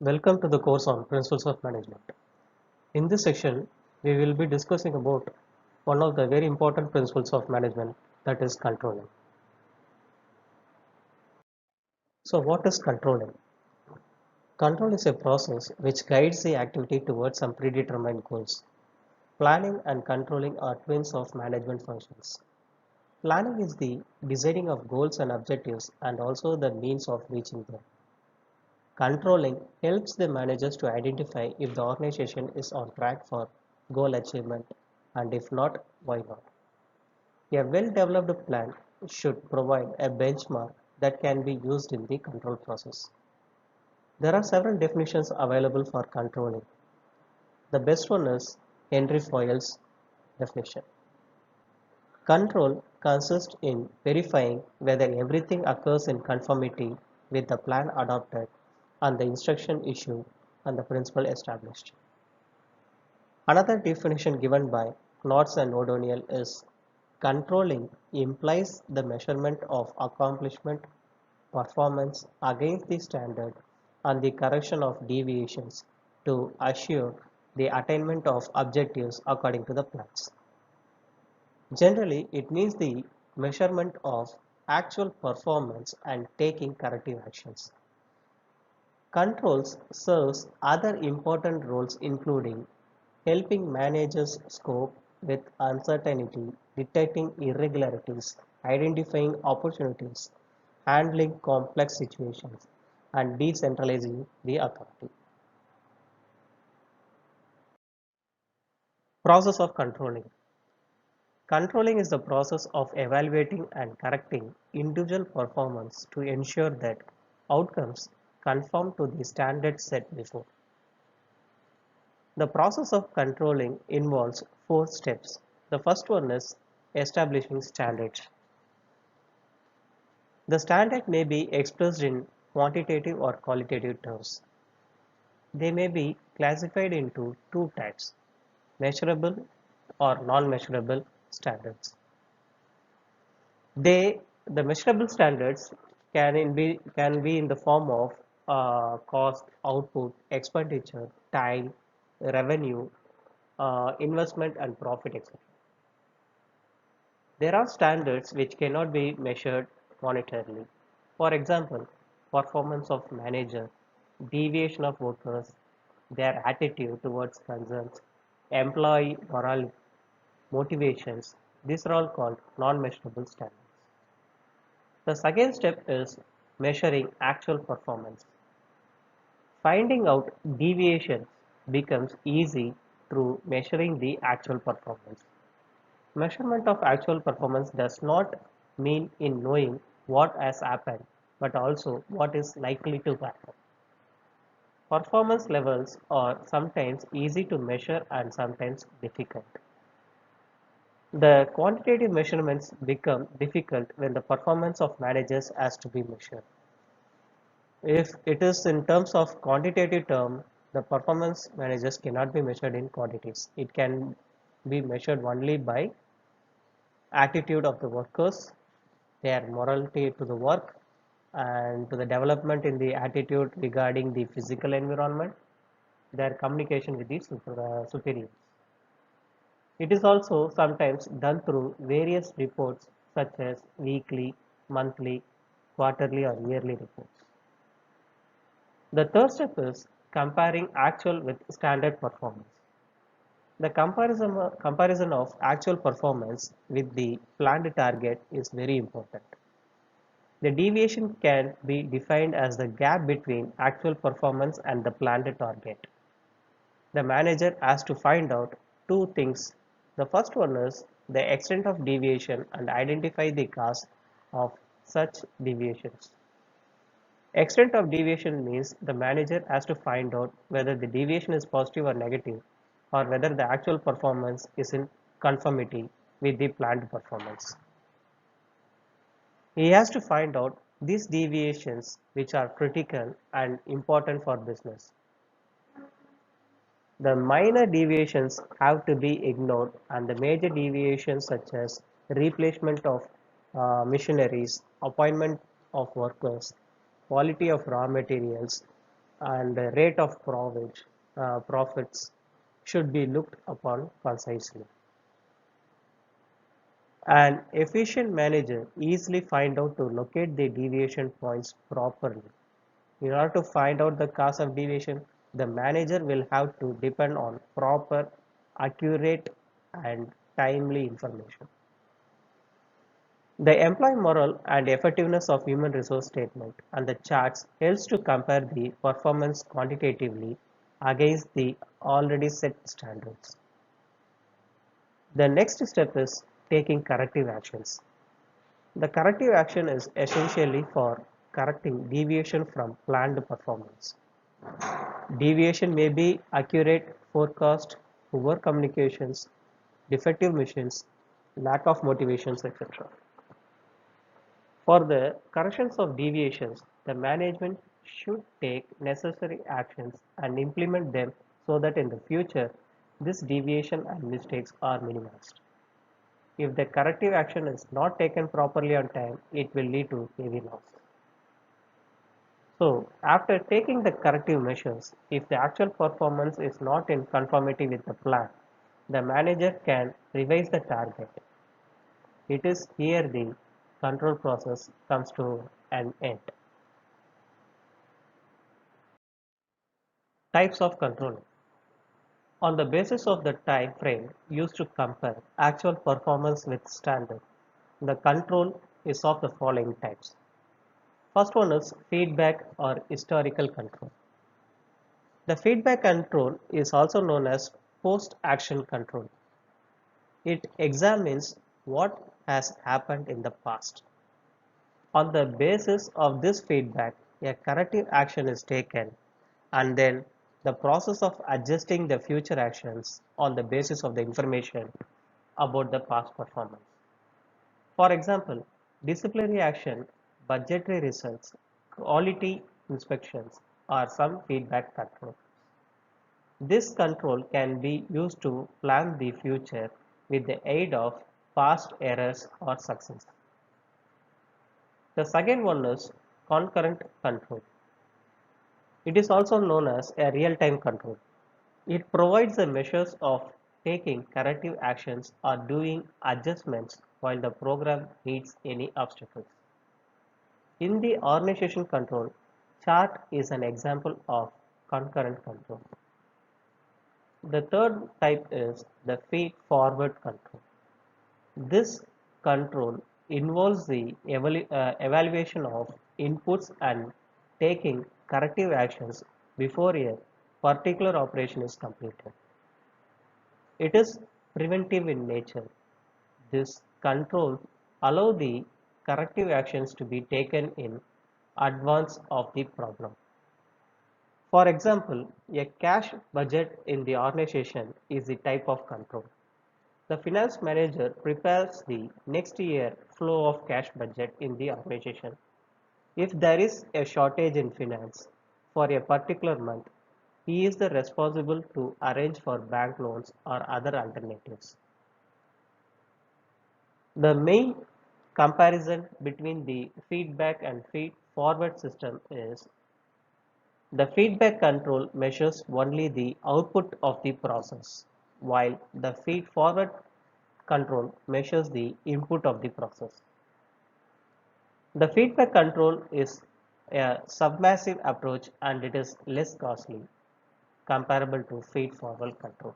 Welcome to the course on Principles of Management. In this section, we will be discussing about one of the very important principles of management, that is controlling. So what is controlling? Control is a process which guides the activity towards some predetermined goals. Planning and controlling are twins of management functions. Planning is the deciding of goals and objectives and also the means of reaching them. Controlling helps the managers to identify if the organization is on track for goal achievement, and if not, why not. A well-developed plan should provide a benchmark that can be used in the control process. There are several definitions available for controlling. The best one is Henry Fayol's definition. Control consists in verifying whether everything occurs in conformity with the plan adopted and the instruction issued and the principle established. Another definition given by Knotts and O'Donnell is controlling implies the measurement of accomplishment, performance against the standard and the correction of deviations to assure the attainment of objectives according to the plans. Generally, it means the measurement of actual performance and taking corrective actions. Controls serves other important roles including helping managers cope with uncertainty, detecting irregularities, identifying opportunities, handling complex situations, and decentralizing the authority. Process of controlling. Controlling is the process of evaluating and correcting individual performance to ensure that outcomes conform to the standards set before. The process of controlling involves four steps. The first one is establishing standards. The standard may be expressed in quantitative or qualitative terms. They may be classified into two types, measurable or non-measurable standards. The measurable standards can be in the form of cost, output, expenditure, time, revenue, investment, and profit, etc. There are standards which cannot be measured monetarily. For example, performance of manager, deviation of workers, their attitude towards concerns, employee morale, motivations. These are all called non-measurable standards. The second step is measuring actual performance. Finding out deviations becomes easy through measuring the actual performance. Measurement of actual performance does not mean in knowing what has happened, but also what is likely to happen. Performance levels are sometimes easy to measure and sometimes difficult. The quantitative measurements become difficult when the performance of managers has to be measured. If it is in terms of quantitative term, the performance managers cannot be measured in quantities. It can be measured only by attitude of the workers, their morality to the work, and to the development in the attitude regarding the physical environment, their communication with the superiors. It is also sometimes done through various reports such as weekly, monthly, quarterly, or yearly reports. The third step is comparing actual with standard performance. The comparison of actual performance with the planned target is very important. The deviation can be defined as the gap between actual performance and the planned target. The manager has to find out two things. The first one is the extent of deviation and identify the cause of such deviations. Extent of deviation means the manager has to find out whether the deviation is positive or negative, or whether the actual performance is in conformity with the planned performance. He has to find out these deviations which are critical and important for business. The minor deviations have to be ignored, and the major deviations such as replacement of machineries, appointment of workers, quality of raw materials, and the rate of profits should be looked upon concisely. An efficient manager easily find out to locate the deviation points properly. In order to find out the cause of deviation, the manager will have to depend on proper, accurate, and timely information. The employee morale and effectiveness of human resource statement and the charts helps to compare the performance quantitatively against the already set standards. The next step is taking corrective actions. The corrective action is essentially for correcting deviation from planned performance. Deviation may be accurate forecast, poor communications, defective machines, lack of motivations, etc. For the corrections of deviations, the management should take necessary actions and implement them so that in the future, this deviation and mistakes are minimized. If the corrective action is not taken properly on time, it will lead to heavy loss. So, after taking the corrective measures, if the actual performance is not in conformity with the plan, the manager can revise the target. It is here the control process comes to an end. Types of control. On the basis of the time frame used to compare actual performance with standard, the control is of the following types. First one is feedback or historical control. The feedback control is also known as post-action control. It examines what has happened in the past. On the basis of this feedback, a corrective action is taken, and then the process of adjusting the future actions on the basis of the information about the past performance. For example, disciplinary action, budgetary results, quality inspections are some feedback control. This control can be used to plan the future with the aid of past errors or success. The second one is concurrent control. It is also known as a real-time control. It provides the measures of taking corrective actions or doing adjustments while the program meets any obstacles. In the organization control, chart is an example of concurrent control. The third type is the feed-forward control. This control involves the evaluation of inputs and taking corrective actions before a particular operation is completed. It is preventive in nature. This control allows the corrective actions to be taken in advance of the problem. For example, a cash budget in the organization is the type of control. The finance manager prepares the next year flow of cash budget in the organization. If there is a shortage in finance for a particular month, he is the responsible to arrange for bank loans or other alternatives. The main comparison between the feedback and feed forward system is the feedback control measures only the output of the process, while the feed forward control measures the input of the process. The feedback control is a submassive approach and it is less costly comparable to feed forward control.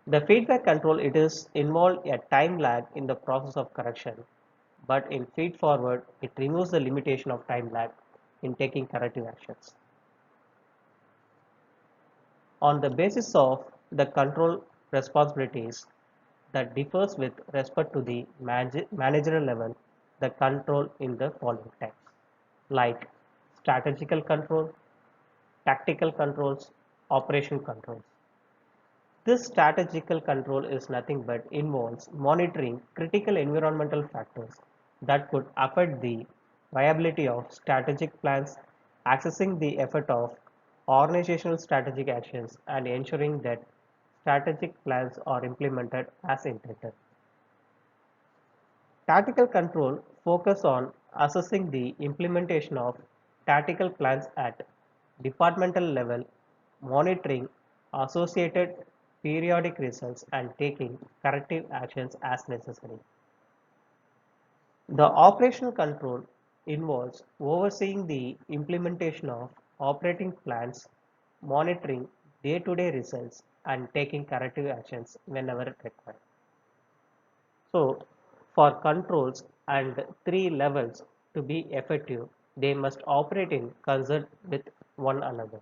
The feedback control it is involved a time lag in the process of correction, but in feed forward it removes the limitation of time lag in taking corrective actions. On the basis of the control responsibilities that differs with respect to the managerial level, the control in the following types, like strategical control, tactical controls, operation controls. This strategical control is nothing but involves monitoring critical environmental factors that could affect the viability of strategic plans, assessing the effect of organizational strategic actions, and ensuring that strategic plans are implemented as intended. Tactical control focus on assessing the implementation of tactical plans at departmental level, monitoring associated periodic results and taking corrective actions as necessary. The operational control involves overseeing the implementation of operating plans, monitoring day-to-day results, and taking corrective actions whenever required. So, for controls and three levels to be effective, they must operate in concert with one another.